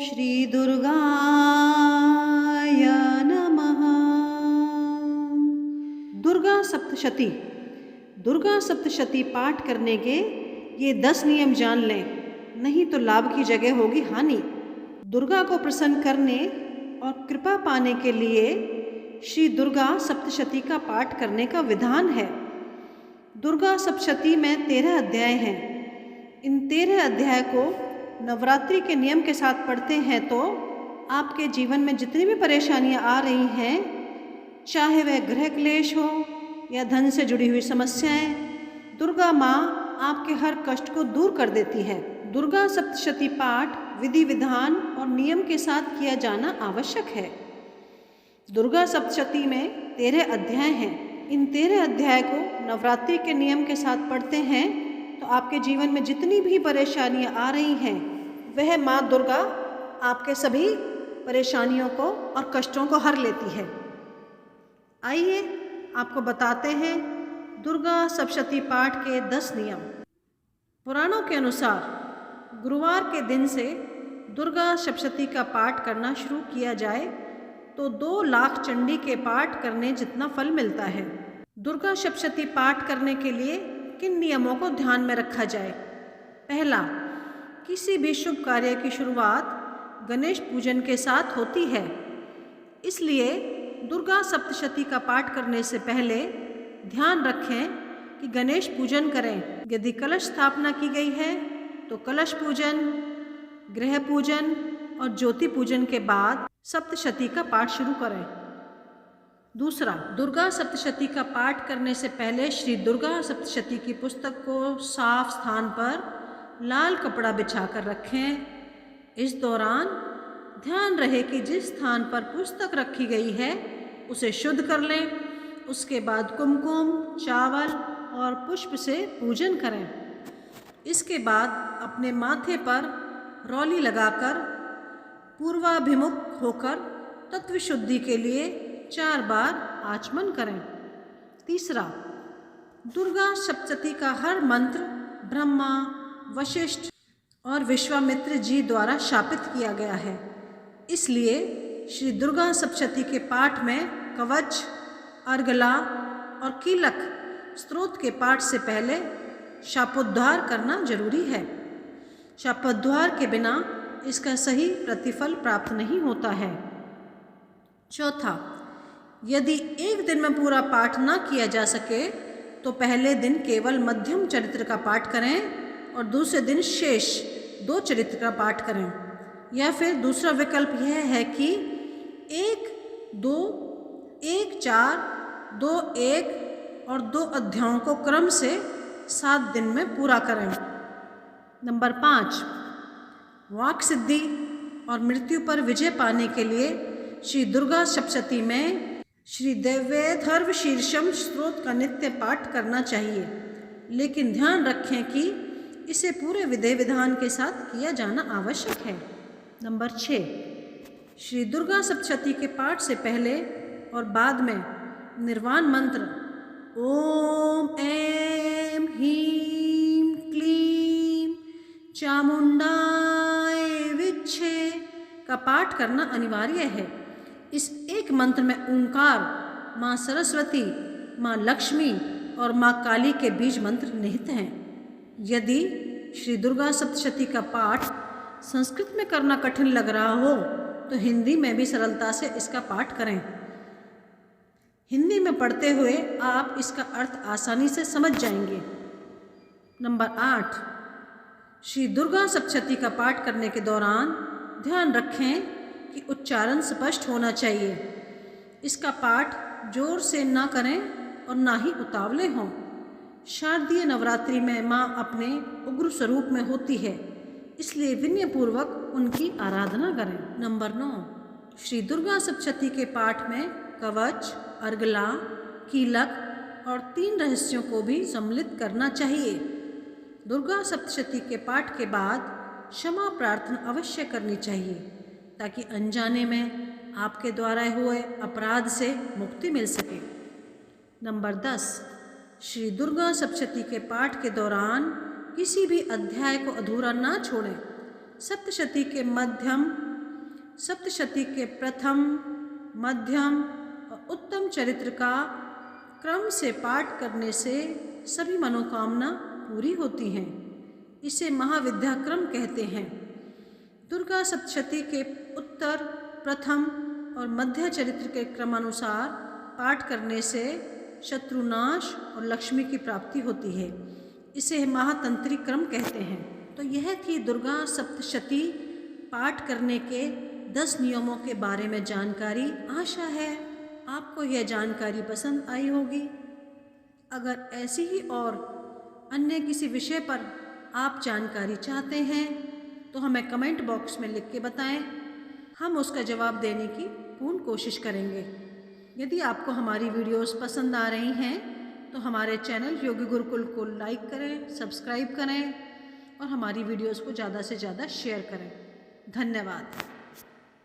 श्री दुर्गाय नमः। दुर्गा सप्तशती। दुर्गा सप्तशती पाठ करने के ये 10 नियम जान लें, नहीं तो लाभ की जगह होगी हानि। दुर्गा को प्रसन्न करने और कृपा पाने के लिए श्री दुर्गा सप्तशती का पाठ करने का विधान है। दुर्गा सप्तशती में 13 अध्याय हैं। इन 13 अध्याय को नवरात्रि के नियम के साथ पढ़ते हैं तो आपके जीवन में जितनी भी परेशानियां आ रही हैं, चाहे वह गृह क्लेश हो या धन से जुड़ी हुई समस्याएं, दुर्गा माँ आपके हर कष्ट को दूर कर देती है। दुर्गा सप्तशती पाठ विधि विधान और नियम के साथ किया जाना आवश्यक है। दुर्गा सप्तशती में 13 अध्याय हैं। इन 13 अध्याय को नवरात्रि के नियम के साथ पढ़ते हैं तो आपके जीवन में जितनी भी परेशानियां आ रही हैं, वह माँ दुर्गा आपके सभी परेशानियों को और कष्टों को हर लेती है। आइए आपको बताते हैं दुर्गा सप्तशती पाठ के 10 नियम। पुराणों के अनुसार गुरुवार के दिन से दुर्गा सप्तशती का पाठ करना शुरू किया जाए तो 2 लाख चंडी के पाठ करने जितना फल मिलता है। दुर्गा सप्तशती पाठ करने के लिए किन नियमों को ध्यान में रखा जाए? पहला, किसी भी शुभ कार्य की शुरुआत गणेश पूजन के साथ होती है, इसलिए दुर्गा सप्तशती का पाठ करने से पहले ध्यान रखें कि गणेश पूजन करें। यदि कलश स्थापना की गई है तो कलश पूजन, गृह पूजन और ज्योति पूजन के बाद सप्तशती का पाठ शुरू करें। दूसरा, दुर्गा सप्तशती का पाठ करने से पहले श्री दुर्गा सप्तशती की पुस्तक को साफ स्थान पर लाल कपड़ा बिछाकर रखें। इस दौरान ध्यान रहे कि जिस स्थान पर पुस्तक रखी गई है उसे शुद्ध कर लें। उसके बाद कुमकुम, चावल और पुष्प से पूजन करें। इसके बाद अपने माथे पर रौली लगाकर पूर्वाभिमुख होकर तत्व शुद्धि के लिए 4 बार आचमन करें। तीसरा, दुर्गा सप्तशती का हर मंत्र ब्रह्मा, वशिष्ठ और विश्वामित्र जी द्वारा शापित किया गया है, इसलिए श्री दुर्गा सप्तशती के पाठ में कवच, अर्गला और कीलक स्तोत्र के पाठ से पहले शापोद्धार करना जरूरी है। शापोद्धार के बिना इसका सही प्रतिफल प्राप्त नहीं होता है। चौथा, यदि एक दिन में पूरा पाठ ना किया जा सके तो पहले दिन केवल मध्यम चरित्र का पाठ करें और दूसरे दिन शेष 2 चरित्र का पाठ करें। या फिर दूसरा विकल्प यह है कि 1, 2, 1, 4, 2, 1 और 2 अध्यायों को क्रम से 7 दिन में पूरा करें। नंबर 5, वाक् सिद्धि और मृत्यु पर विजय पाने के लिए श्री दुर्गा सप्तशती में श्री देवैथर्वशीर्षम स्तोत्र का नित्य पाठ करना चाहिए, लेकिन ध्यान रखें कि इसे पूरे विधि विधान के साथ किया जाना आवश्यक है। नंबर 6, श्री दुर्गा सप्तशती के पाठ से पहले और बाद में निर्वाण मंत्र ओम ऐं ह्रीं क्लीं चामुंडाय विच्छे का पाठ करना अनिवार्य है। इस एक मंत्र में ओंकार, माँ सरस्वती, माँ लक्ष्मी और माँ काली के बीज मंत्र निहित हैं। यदि श्री दुर्गा सप्तशती का पाठ संस्कृत में करना कठिन लग रहा हो तो हिंदी में भी सरलता से इसका पाठ करें। हिंदी में पढ़ते हुए आप इसका अर्थ आसानी से समझ जाएंगे। नंबर 8, श्री दुर्गा सप्तशती का पाठ करने के दौरान ध्यान रखें कि उच्चारण स्पष्ट होना चाहिए। इसका पाठ जोर से ना करें और ना ही उतावले हों। शारदीय नवरात्रि में माँ अपने उग्र स्वरूप में होती है, इसलिए विनयपूर्वक उनकी आराधना करें। नंबर 9, श्री दुर्गा सप्तशती के पाठ में कवच, अर्गला, कीलक और 3 रहस्यों को भी सम्मिलित करना चाहिए। दुर्गा सप्तशती के पाठ के बाद क्षमा प्रार्थना अवश्य करनी चाहिए ताकि अनजाने में आपके द्वारा हुए अपराध से मुक्ति मिल सके। नंबर 10, श्री दुर्गा सप्तशती के पाठ के दौरान किसी भी अध्याय को अधूरा ना छोड़ें। सप्तशती के मध्यम सप्तशती के प्रथम, मध्यम और उत्तम चरित्र का क्रम से पाठ करने से सभी मनोकामना पूरी होती हैं। इसे महाविद्याक्रम कहते हैं। दुर्गा सप्तशती के उत्तर, प्रथम और मध्य चरित्र के क्रमानुसार पाठ करने से शत्रुनाश और लक्ष्मी की प्राप्ति होती है। इसे महातंत्रिक क्रम कहते हैं। तो यह थी दुर्गा सप्तशती पाठ करने के 10 नियमों के बारे में जानकारी। आशा है आपको यह जानकारी पसंद आई होगी। अगर ऐसी ही और अन्य किसी विषय पर आप जानकारी चाहते हैं तो हमें कमेंट बॉक्स में लिख के बताएं। हम उसका जवाब देने की पूर्ण कोशिश करेंगे। यदि आपको हमारी वीडियोस पसंद आ रही हैं तो हमारे चैनल योगी गुरुकुल को लाइक करें, सब्सक्राइब करें और हमारी वीडियोस को ज़्यादा से ज़्यादा शेयर करें। धन्यवाद।